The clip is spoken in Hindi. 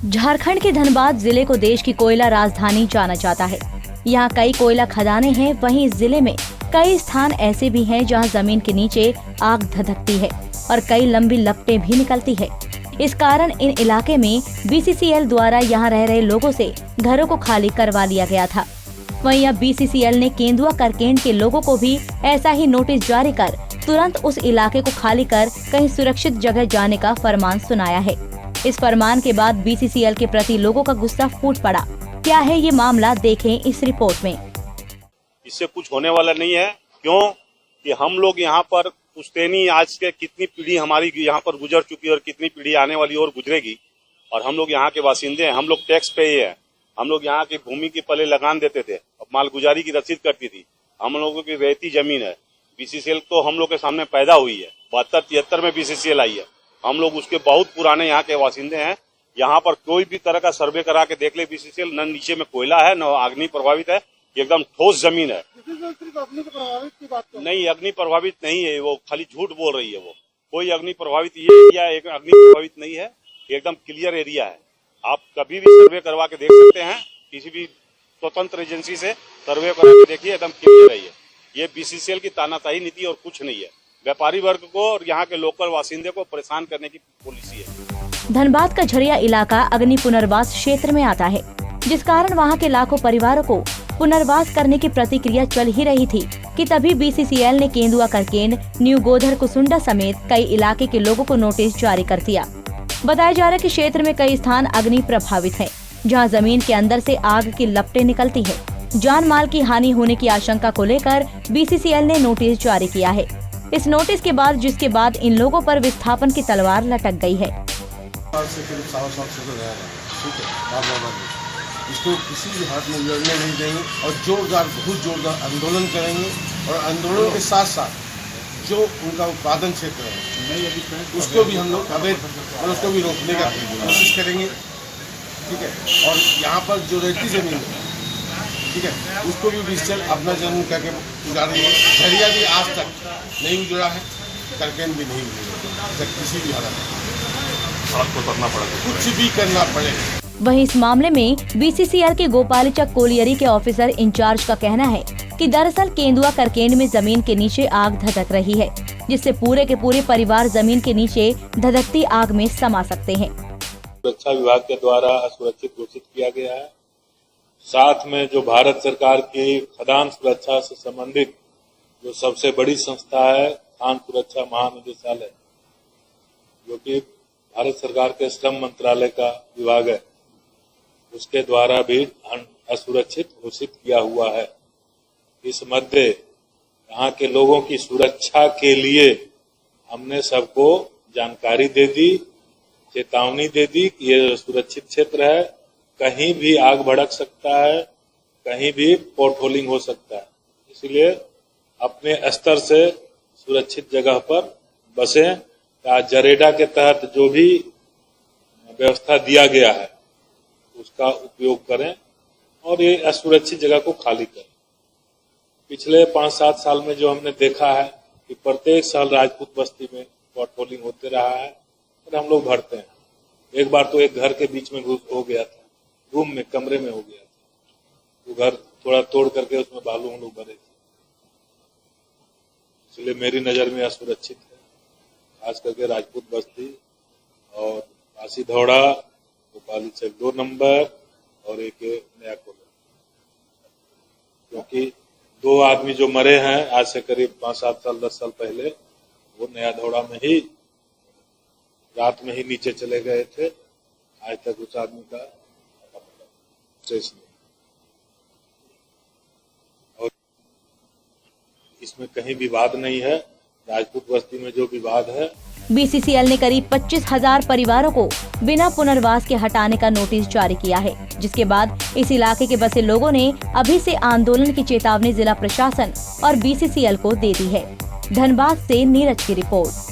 झारखंड के धनबाद जिले को देश की कोयला राजधानी जाना जाता है। यहाँ कई कोयला खदानें हैं। वहीं इस जिले में कई स्थान ऐसे भी हैं जहाँ जमीन के नीचे आग धधकती है और कई लंबी लपटें भी निकलती है। इस कारण इन इलाके में BCCL द्वारा यहाँ रह रहे लोगों से घरों को खाली करवा लिया गया था। वहीं अब BCCL ने केंदुआ करकेंड के लोगों को भी ऐसा ही नोटिस जारी कर तुरंत उस इलाके को खाली कर कहीं सुरक्षित जगह जाने का फरमान सुनाया है। इस फरमान के बाद BCCL के प्रति लोगों का गुस्सा फूट पड़ा। क्या है ये मामला, देखें इस रिपोर्ट में। इससे कुछ होने वाला नहीं है। क्यों कि हम लोग यहाँ पर पुश्तैनी आज के कितनी पीढ़ी हमारी यहाँ पर गुजर चुकी है और कितनी पीढ़ी आने वाली और गुजरेगी, और हम लोग यहाँ के बासिंदे हैं। हम लोग टैक्स पे हैं। हम लोग यहाँ की भूमि की पहले लगान देते थे, अब मालगुजारी की रसीद कटती थी। हम लोगों की रहती जमीन है। BCCL तो हम लोग के सामने पैदा हुई है। 72-73 में BCCL आई है। हम लोग उसके बहुत पुराने यहाँ के बासिंदे हैं। यहाँ पर कोई भी तरह का सर्वे करा के देख ले BCCL, न नीचे में कोयला है न अग्नि प्रभावित है। एकदम ठोस जमीन है। सिर्फ अग्नि प्रभावित की बात नहीं, अग्नि प्रभावित नहीं है। वो खाली झूठ बोल रही है। वो कोई अग्नि प्रभावित ये एरिया एक अग्नि प्रभावित नहीं है। एकदम क्लियर एरिया है। आप कभी भी सर्वे करवा के देख सकते हैं। किसी भी स्वतंत्र एजेंसी से सर्वे करा के देखिए, एकदम क्लियर है। ये BCCL की तानाशाही नीति और कुछ नहीं है। व्यापारी वर्ग को और यहाँ के लोकल बासिंदे को परेशान करने की पॉलिसी है। धनबाद का झरिया इलाका अग्नि पुनर्वास क्षेत्र में आता है, जिस कारण वहाँ के लाखों परिवारों को पुनर्वास करने की प्रतिक्रिया चल ही रही थी कि तभी BCCL ने केंदुआ करकेंड, न्यू गोधर कुसुंडा समेत कई इलाके के लोगों को नोटिस जारी कर दिया। बताया जा रहा है कि क्षेत्र में कई स्थान अग्नि प्रभावित हैं, जहां जमीन के अंदर से आग की लपटें निकलती है। जान माल की हानि होने की आशंका को लेकर BCCL ने नोटिस जारी किया है। इस नोटिस के बाद जिसके बाद इन लोगों पर विस्थापन की तलवार लटक गई है। इसको किसी भी हाथ में लड़ने नहीं देंगे और बहुत जोरदार आंदोलन करेंगे। और आंदोलन के साथ साथ जो उनका उत्पादन क्षेत्र है उसको भी हम लोग अवैध और उसको भी रोकने का कोशिश करेंगे। ठीक है। और यहाँ पर जो रहती जमीन है, ठीक है, उसको भी BCCL अपना जमीन करके उजाड़ेंगे। झरिया भी आज तक नहीं उजड़ा है, करकेंड भी नहीं उजड़ा। किसी भी हालत में आपको करना पड़ेगा, कुछ भी करना पड़ेगा। वहीं इस मामले में BCCL के गोपालचक कोलियरी के ऑफिसर इंचार्ज का कहना है कि दरअसल केंदुआ करकेंड में जमीन के नीचे आग धधक रही है, जिससे पूरे के पूरे परिवार जमीन के नीचे धधकती आग में समा सकते हैं। सुरक्षा विभाग के द्वारा असुरक्षित घोषित किया गया है। साथ में जो भारत सरकार की खदान सुरक्षा से संबंधित जो सबसे बड़ी संस्था है, खान सुरक्षा महानिदेशालय, जो कि भारत सरकार के श्रम मंत्रालय का विभाग है, उसके द्वारा भी असुरक्षित घोषित किया हुआ है। इस मध्य यहाँ के लोगों की सुरक्षा के लिए हमने सबको जानकारी दे दी, चेतावनी दे दी कि ये सुरक्षित क्षेत्र है, कहीं भी आग भड़क सकता है, कहीं भी पोर्टहोलिंग हो सकता है। इसलिए अपने स्तर से सुरक्षित जगह पर बसें या जरेडा के तहत जो भी व्यवस्था दिया गया है उसका उपयोग करें और ये असुरक्षित जगह को खाली करें। पिछले 5-7 साल में जो हमने देखा है कि प्रत्येक साल राजपूत बस्ती में पोर्टहोलिंग होते रहा है और हम लोग भरते हैं। एक बार तो एक घर के बीच में हो गया था, रूम में, कमरे में हो गया था। वो घर थोड़ा तोड़ करके उसमें बालू हम लोग भरे थे। इसलिए मेरी नजर में असुरक्षित है, खास करके राजपूत बस्ती और काशी धौड़ा, गोपालचक 2 नंबर और एक नया कोला, क्योंकि 2 आदमी जो मरे हैं आज से करीब 5-7 साल 10 साल पहले, वो नया धौड़ा में ही रात में ही नीचे चले गए थे। आज तक उस आदमी का ट्रेस नहीं। और इसमें कहीं विवाद नहीं है। राजपूत बस्ती में जो विवाद है, BCCL ने करीब 25,000 परिवारों को बिना पुनर्वास के हटाने का नोटिस जारी किया है, जिसके बाद इस इलाके के बसे लोगों ने अभी से आंदोलन की चेतावनी जिला प्रशासन और BCCL को दे दी है। धनबाद से नीरज की रिपोर्ट।